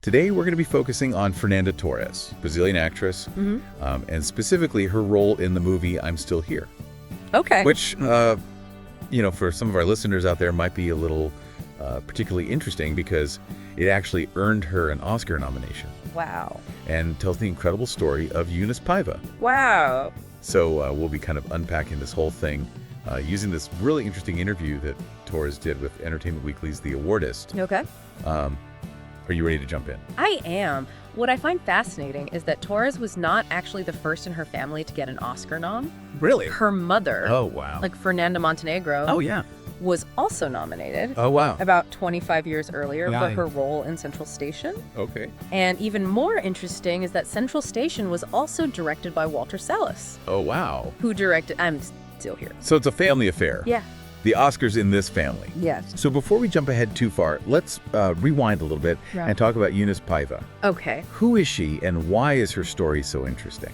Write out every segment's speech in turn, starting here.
Today, we're going to be focusing on Fernanda Torres, Brazilian actress, and specifically her role in the movie I'm Still Here. Okay. Which, for some of our listeners out there might be a little particularly interesting because it actually earned her an Oscar nomination. Wow. And tells the incredible story of Eunice Paiva. Wow. So we'll be kind of unpacking this whole thing using this really interesting interview that Torres did with Entertainment Weekly's The Awardist. Okay. Are you ready to jump in? I am. What I find fascinating is that Torres was not actually the first in her family to get an Oscar nom. Really? Her mother, Oh, wow. like Fernanda Montenegro, Oh, yeah. was also nominated Oh, wow. about 25 years earlier Yeah. for her role in Central Station. Okay. And even more interesting is that Central Station was also directed by Walter Salles, Oh, wow. who directed I'm Still Here. So it's a family affair. Yeah. The Oscars in this family. Yes. So before we jump ahead too far, let's rewind a little bit Right. and talk about Eunice Paiva. Okay. Who is she and why is her story so interesting?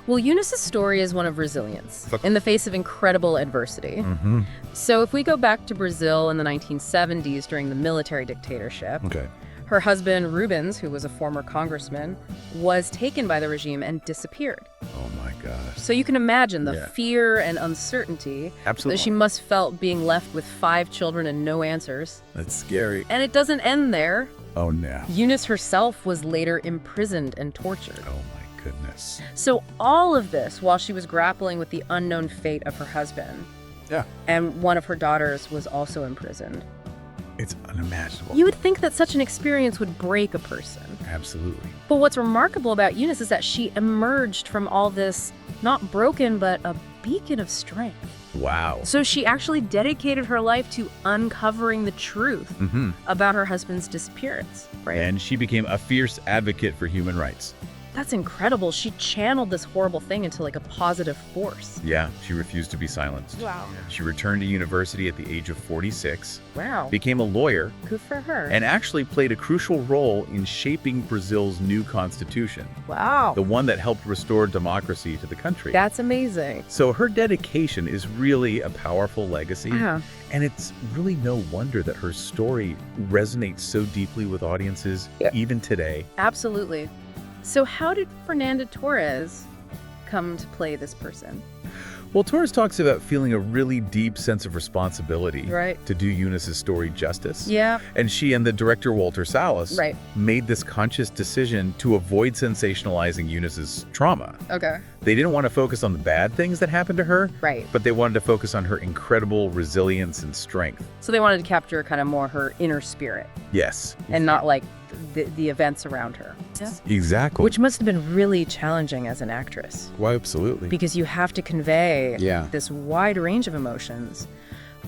Well, Eunice's story is one of resilience in the face of incredible adversity. Mm-hmm. So if we go back to Brazil in the 1970s during the military dictatorship, Okay. her husband, Rubens, who was a former congressman, was taken by the regime and disappeared. Oh, my gosh. So you can imagine the Yeah. fear and uncertainty Absolutely. that she must felt being left with 5 children and no answers. That's scary. And it doesn't end there. Oh, no. Eunice herself was later imprisoned and tortured. Oh, my goodness. So all of this while she was grappling with the unknown fate of her husband. Yeah. And one of her daughters was also imprisoned. It's unimaginable. You would think that such an experience would break a person. Absolutely. But what's remarkable about Eunice is that she emerged from all this not broken, but a beacon of strength. Wow. So she actually dedicated her life to uncovering the truth about her husband's disappearance. Right. And she became a fierce advocate for human rights. That's incredible. She channeled this horrible thing into like a positive force. Yeah, she refused to be silenced. Wow. She returned to university at the age of 46, Wow. became a lawyer, Good for her. and actually played a crucial role in shaping Brazil's new constitution, wow. the one that helped restore democracy to the country. That's amazing. So her dedication is really a powerful legacy, Yeah. and it's really no wonder that her story resonates so deeply with audiences even today. Absolutely. So how did Fernanda Torres come to play this person? Well, Torres talks about feeling a really deep sense of responsibility Right. to do Eunice's story justice. Yeah. And she and the director Walter Salles Right. made this conscious decision to avoid sensationalizing Eunice's trauma. Okay. They didn't want to focus on the bad things that happened to her, Right. but they wanted to focus on her incredible resilience and strength. So they wanted to capture kind of more her inner spirit Yes. and not like the events around her. Yeah. Exactly. Which must have been really challenging as an actress Why, absolutely. because you have to convey Yeah. this wide range of emotions,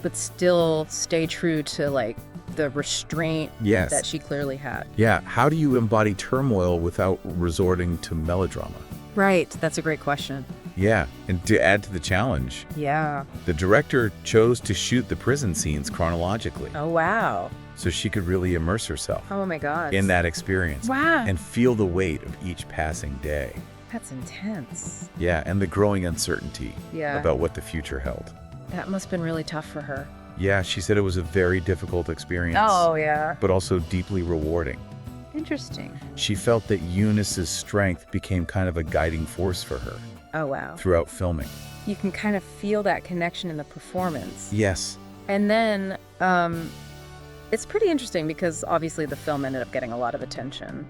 but still stay true to like the restraint Yes. that she clearly had. Yeah. How do you embody turmoil without resorting to melodrama? Right. That's a great question. Yeah. And to add to the challenge, Yeah. the director chose to shoot the prison scenes chronologically Oh, wow. so she could really immerse herself Oh, my God. in that experience Wow. and feel the weight of each passing day. That's intense. Yeah, and the growing uncertainty Yeah. about what the future held. That must have been really tough for her. Yeah, she said it was a very difficult experience, Oh, yeah. but also deeply rewarding. Interesting. She felt that Eunice's strength became kind of a guiding force for her Oh, wow. throughout filming. You can kind of feel that connection in the performance. Yes. And then it's pretty interesting because obviously the film ended up getting a lot of attention.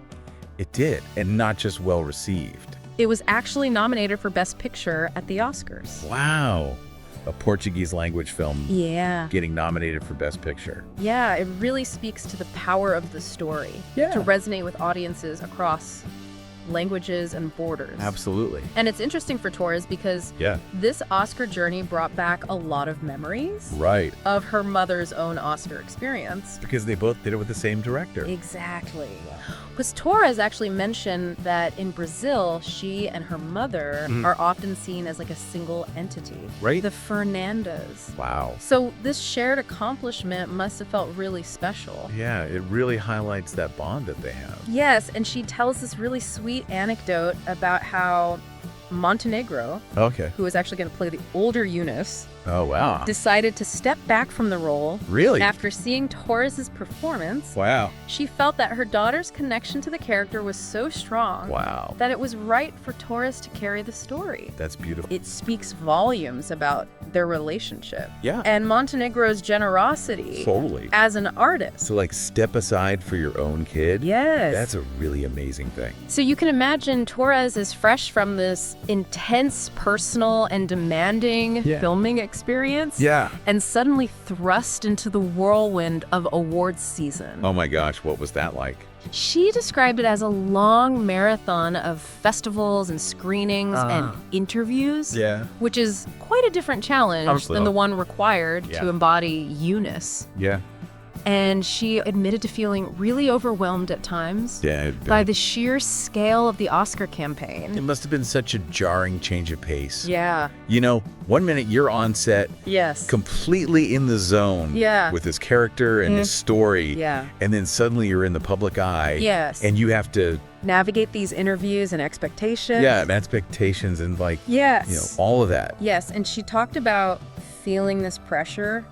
It did, and not just well received. It was actually nominated for Best Picture at the Oscars. Wow. A Portuguese language film Yeah. getting nominated for Best Picture. Yeah, it really speaks to the power of the story Yeah. to resonate with audiences across languages and borders. Absolutely. And it's interesting for Torres because Yeah. this Oscar journey brought back a lot of memories Right. of her mother's own Oscar experience. Because they both did it with the same director. Exactly. Because Torres actually mentioned that in Brazil, she and her mother are often seen as like a single entity. Right. The Fernandas. Wow. So this shared accomplishment must have felt really special. Yeah, it really highlights that bond that they have. Yes, and she tells this really sweet anecdote about how Montenegro, Okay. who is actually going to play the older Eunice, Oh, wow. decided to step back from the role. Really? After seeing Torres's performance, Wow. she felt that her daughter's connection to the character was so strong Wow. that it was right for Torres to carry the story. That's beautiful. It speaks volumes about their relationship Yeah. and Montenegro's generosity Totally. as an artist. So, like, step aside for your own kid? Yes. That's a really amazing thing. So you can imagine Torres is fresh from this intense, personal, and demanding filming experience. Yeah. And suddenly thrust into the whirlwind of awards season. Oh my gosh, what was that like? She described it as a long marathon of festivals and screenings and interviews, Yeah. which is quite a different challenge Absolutely. than the one required Yeah. to embody Eunice. Yeah. And she admitted to feeling really overwhelmed at times Yeah. by the sheer scale of the Oscar campaign. It must have been such a jarring change of pace. Yeah. You know, one minute you're on set, Yes. completely in the zone Yeah. with his character and his story, Yeah. and then suddenly you're in the public eye. Yes. And you have to, Navigate these interviews and expectations. and expectations and, like, Yes. all of that. Yes, and she talked about feeling this pressure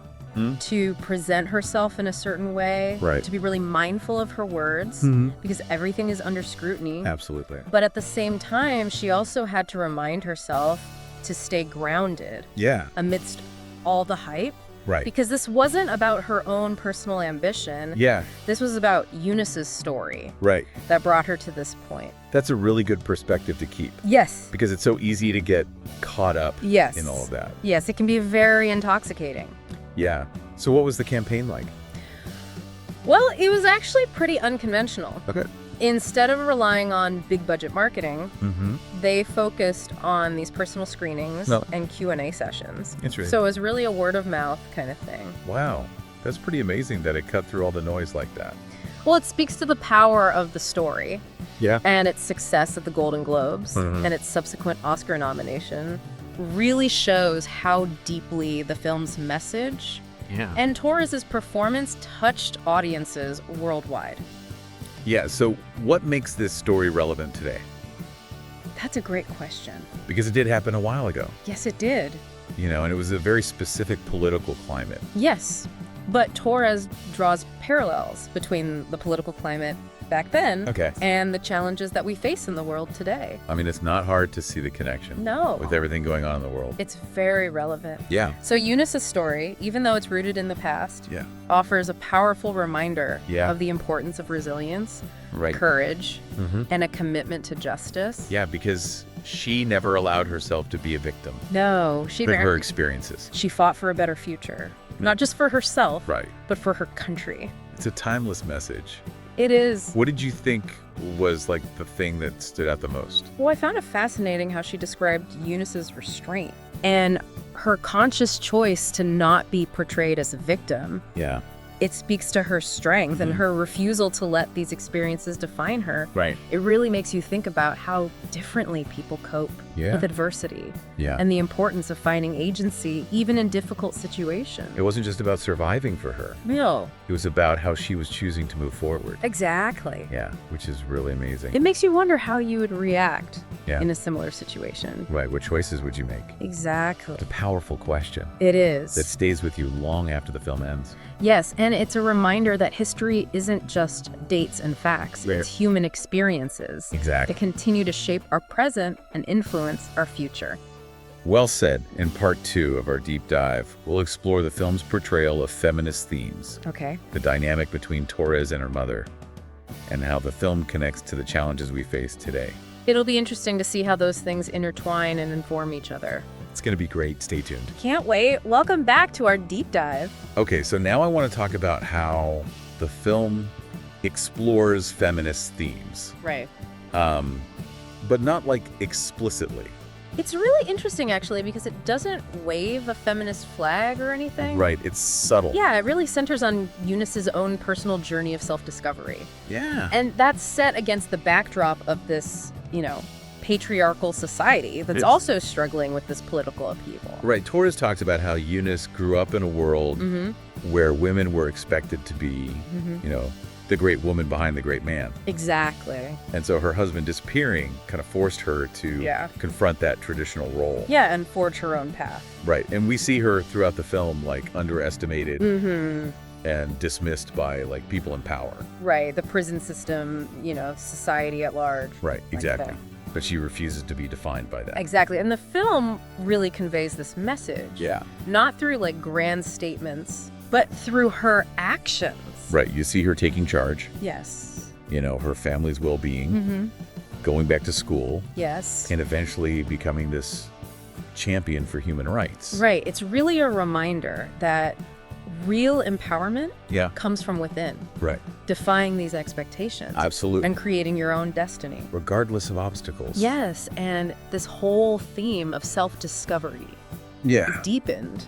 to present herself in a certain way, Right. to be really mindful of her words, because everything is under scrutiny. Absolutely. But at the same time, she also had to remind herself to stay grounded Yeah. amidst all the hype, Right. because this wasn't about her own personal ambition. Yeah. This was about Eunice's story Right. that brought her to this point. That's a really good perspective to keep Yes. because it's so easy to get caught up Yes. in all of that. Yes, it can be very intoxicating. Yeah. So what was the campaign like? Well, it was actually pretty unconventional. Okay. Instead of relying on big budget marketing, Mm-hmm. they focused on these personal screenings No. and Q&A sessions. Interesting. So it was really a word of mouth kind of thing. Wow. That's pretty amazing that it cut through all the noise like that. Well, it speaks to the power of the story Yeah. and its success at the Golden Globes Mhm. and its subsequent Oscar nomination really shows how deeply the film's message Yeah. and Torres's performance touched audiences worldwide. Yeah. So what makes this story relevant today? That's a great question. Because it did happen a while ago, Yes, it did. and it was a very specific political climate. Yes, but Torres draws parallels between the political climate back then Okay. and the challenges that we face in the world today. I mean, it's not hard to see the connection No, with everything going on in the world. it's very relevant. Yeah. So Eunice's story, even though it's rooted in the past, Yeah. offers a powerful reminder Yeah. of the importance of resilience, Right. courage, Mm-hmm. and a commitment to justice. Yeah, because she never allowed herself to be a victim No, she of her experiences. she fought for a better future, not just for herself, Right. but for her country. It's a timeless message. It is. What did you think was like the thing that stood out the most? Well, I found it fascinating how she described Eunice's restraint and her conscious choice to not be portrayed as a victim. Yeah. It speaks to her strength and her refusal to let these experiences define her. Right. It really makes you think about how differently people cope Yeah. with adversity Yeah. and the importance of finding agency even in difficult situations. It wasn't just about surviving for her. No, It was about how she was choosing to move forward. exactly. Yeah, which is really amazing. It makes you wonder how you would react Yeah. in a similar situation. Right, what choices would you make? Exactly. It's a powerful question It is. that stays with you long after the film ends. Yes, and it's a reminder that history isn't just dates and facts. Right. It's human experiences Exactly. that continue to shape our present and influence our future. Well said. In part 2 of our deep dive, we'll explore the film's portrayal of feminist themes, Okay. the dynamic between Torres and her mother, and how the film connects to the challenges we face today. It'll be interesting to see how those things intertwine and inform each other. It's going to be great. Stay tuned. Can't wait. Welcome back to our deep dive. Okay, so now I want to talk about how the film explores feminist themes, Right. but not like explicitly. It's really interesting, actually, because it doesn't wave a feminist flag or anything. Right, it's subtle. Yeah, it really centers on Eunice's own personal journey of self-discovery. Yeah. And that's set against the backdrop of this, patriarchal society that's It's- also struggling with this political upheaval. Right, Torres talks about how Eunice grew up in a world Mm-hmm. where women were expected to be, Mm-hmm. the great woman behind the great man. Exactly. And so her husband disappearing kind of forced her to confront that traditional role. Yeah, and forge her own path. Right. And we see her throughout the film, like, underestimated and dismissed by, like, people in power. Right. The prison system, society at large. Right. Exactly. But she refuses to be defined by that. Exactly. And the film really conveys this message. Yeah. Not through, like, grand statements, but through her actions. Right. You see her taking charge. Yes. Her family's well-being, going back to school. Yes. And eventually becoming this champion for human rights. Right. It's really a reminder that real empowerment comes from within. Right. Defying these expectations. Absolutely. And creating your own destiny. Regardless of obstacles. Yes. And this whole theme of self-discovery is deepened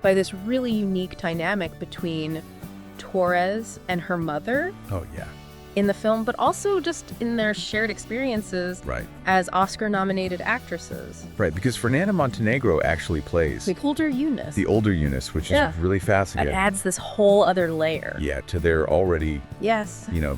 by this really unique dynamic between Torres and her mother. Oh, yeah. In the film, but also just in their shared experiences as Oscar-nominated actresses. Right, because Fernanda Montenegro actually plays the older Eunice. The older Eunice, which is really fascinating. It adds this whole other layer. Yeah, to their already,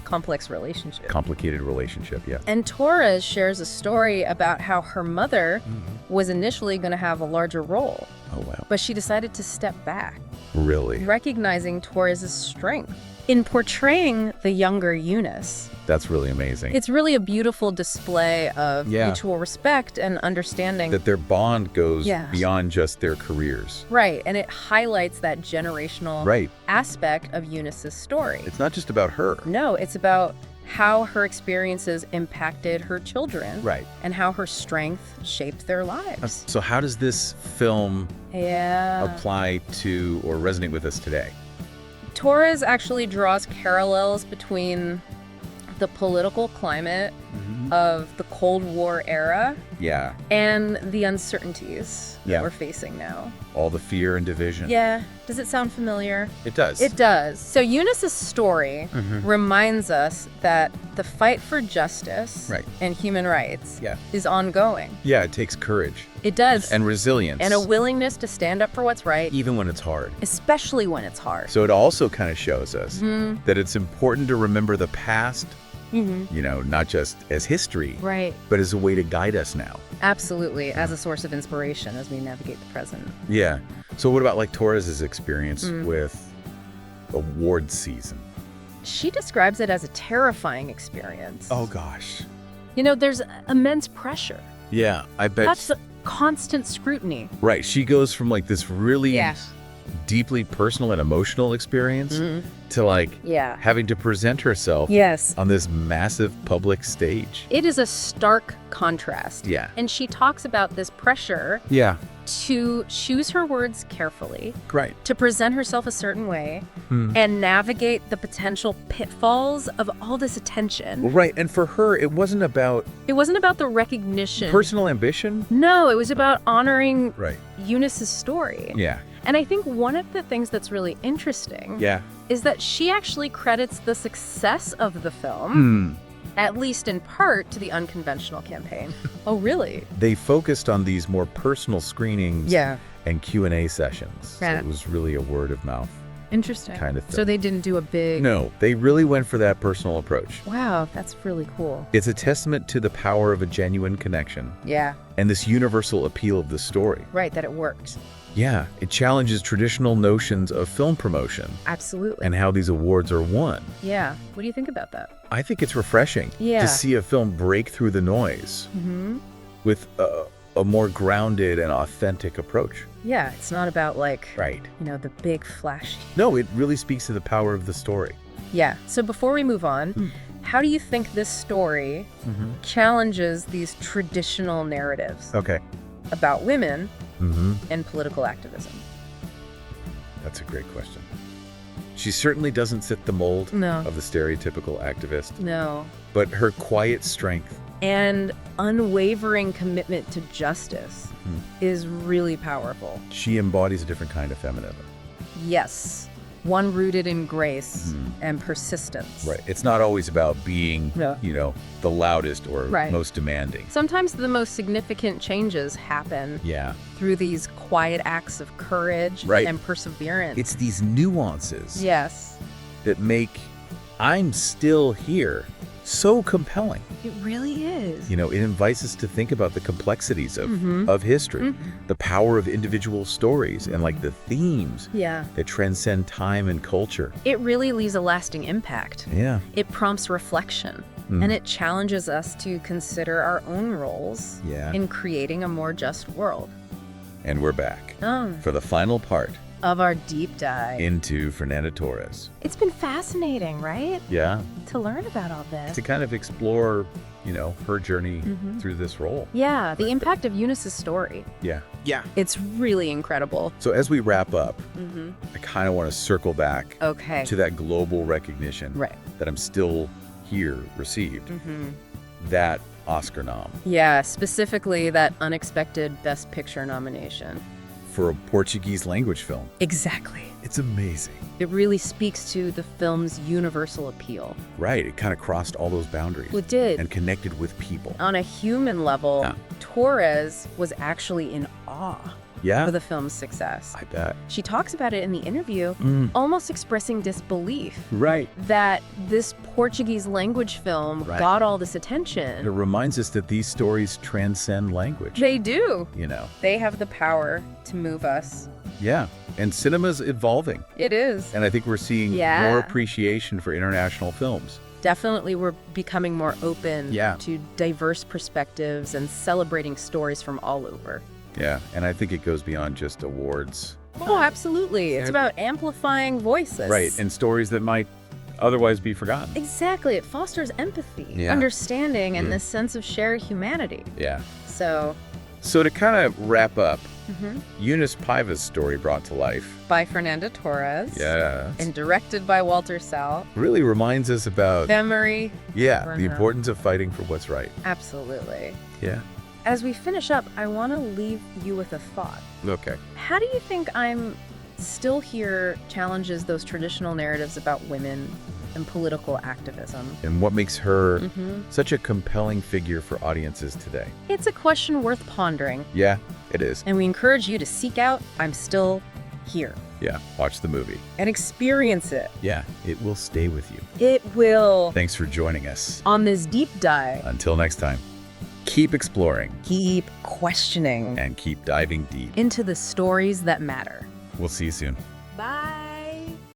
complex relationship. Complicated relationship, And Torres shares a story about how her mother was initially going to have a larger role. Oh, wow. But she decided to step back. Really? Recognizing Torres' strength in portraying the younger Eunice. That's really amazing. It's really a beautiful display of mutual respect and understanding. That their bond goes beyond just their careers. Right, and it highlights that generational aspect of Eunice's story. It's not just about her. No, it's about how her experiences impacted her children. Right. And how her strength shaped their lives. So how does this film apply to or resonate with us today? Torres actually draws parallels between the political climate of the Cold War era and the uncertainties that we're facing now. All the fear and division. Yeah. Does it sound familiar? It does. It does. So Eunice's story reminds us that the fight for justice and human rights is ongoing. Yeah, it takes courage. It does. And resilience. And a willingness to stand up for what's right. Even when it's hard. Especially when it's hard. So it also kind of shows us that it's important to remember the past, not just as history, but as a way to guide us now. Absolutely, as a source of inspiration as we navigate the present. Yeah. So what about like Torres's experience with award season? She describes it as a terrifying experience. Oh, gosh. There's immense pressure. Yeah, I bet. That's constant scrutiny. Right. She goes from like this really deeply personal and emotional experience to like having to present herself on this massive public stage. It is a stark contrast. Yeah. And she talks about this pressure to choose her words carefully. Right. To present herself a certain way and navigate the potential pitfalls of all this attention. Well, right. And for her, it wasn't about the recognition. Personal ambition? No, it was about honoring Eunice's story. Yeah. And I think one of the things that's really interesting is that she actually credits the success of the film, at least in part, to the Unconventional campaign. Oh, really? They focused on these more personal screenings and Q&A sessions. So it was really a word of mouth. Interesting. Kind of thing. So they didn't do a big... No, they really went for that personal approach. Wow, that's really cool. It's a testament to the power of a genuine connection. Yeah. And this universal appeal of the story. Right, that it worked. Yeah, it challenges traditional notions of film promotion. Absolutely. And how these awards are won. Yeah. What do you think about that? I think it's refreshing to see a film break through the noise with a more grounded and authentic approach. Yeah, it's not about like, the big flashy. No, it really speaks to the power of the story. Yeah. So before we move on, how do you think this story challenges these traditional narratives about women and political activism? That's a great question. She certainly doesn't fit the mold of the stereotypical activist. No. But her quiet strength and unwavering commitment to justice is really powerful. She embodies a different kind of feminism. Yes. One rooted in grace and persistence. Right. It's not always about being, the loudest or most demanding. Sometimes the most significant changes happen through these quiet acts of courage and perseverance. It's these nuances that make I'm still here. So compelling. It really is. It invites us to think about the complexities of history, the power of individual stories, and like the themes that transcend time and culture. It really leaves a lasting impact. Yeah. It prompts reflection, and it challenges us to consider our own roles in creating a more just world. And we're back for the final part of our deep dive into Fernanda Torres. It's been fascinating, right? Yeah. To learn about all this. To kind of explore, her journey through this role. Yeah, the impact of Eunice's story. Yeah. Yeah. It's really incredible. So as we wrap up, I kind of want to circle back to that global recognition that I'm still here received. That Oscar nom. Yeah, specifically that unexpected Best Picture nomination. For a Portuguese language film. Exactly. It's amazing. It really speaks to the film's universal appeal. Right. It kind of crossed all those boundaries. It did. And connected with people. On a human level, Torres was actually in awe for the film's success. I bet. She talks about it in the interview, almost expressing disbelief. Right. That this Portuguese language film got all this attention. It reminds us that these stories transcend language. They do. They have the power to move us. Yeah. And cinema's evolving. It is. And I think we're seeing more appreciation for international films. Definitely, we're becoming more open to diverse perspectives and celebrating stories from all over. Yeah, and I think it goes beyond just awards. Oh, absolutely. It's about amplifying voices. Right, and stories that might otherwise be forgotten. Exactly. It fosters empathy, understanding, and this sense of shared humanity. Yeah. So to kind of wrap up, Eunice Paiva's story brought to life. By Fernanda Torres. Yeah. And directed by Walter Salles. Really reminds us about memory. Yeah, the importance of fighting for what's right. Absolutely. Yeah. As we finish up, I want to leave you with a thought. Okay. How do you think I'm Still Here challenges those traditional narratives about women and political activism? And what makes her such a compelling figure for audiences today? It's a question worth pondering. Yeah, it is. And we encourage you to seek out I'm Still Here. Yeah, watch the movie. And experience it. Yeah, it will stay with you. It will. Thanks for joining us on this deep dive. Until next time. Keep exploring. Keep questioning. And keep diving deep into the stories that matter. We'll see you soon. Bye.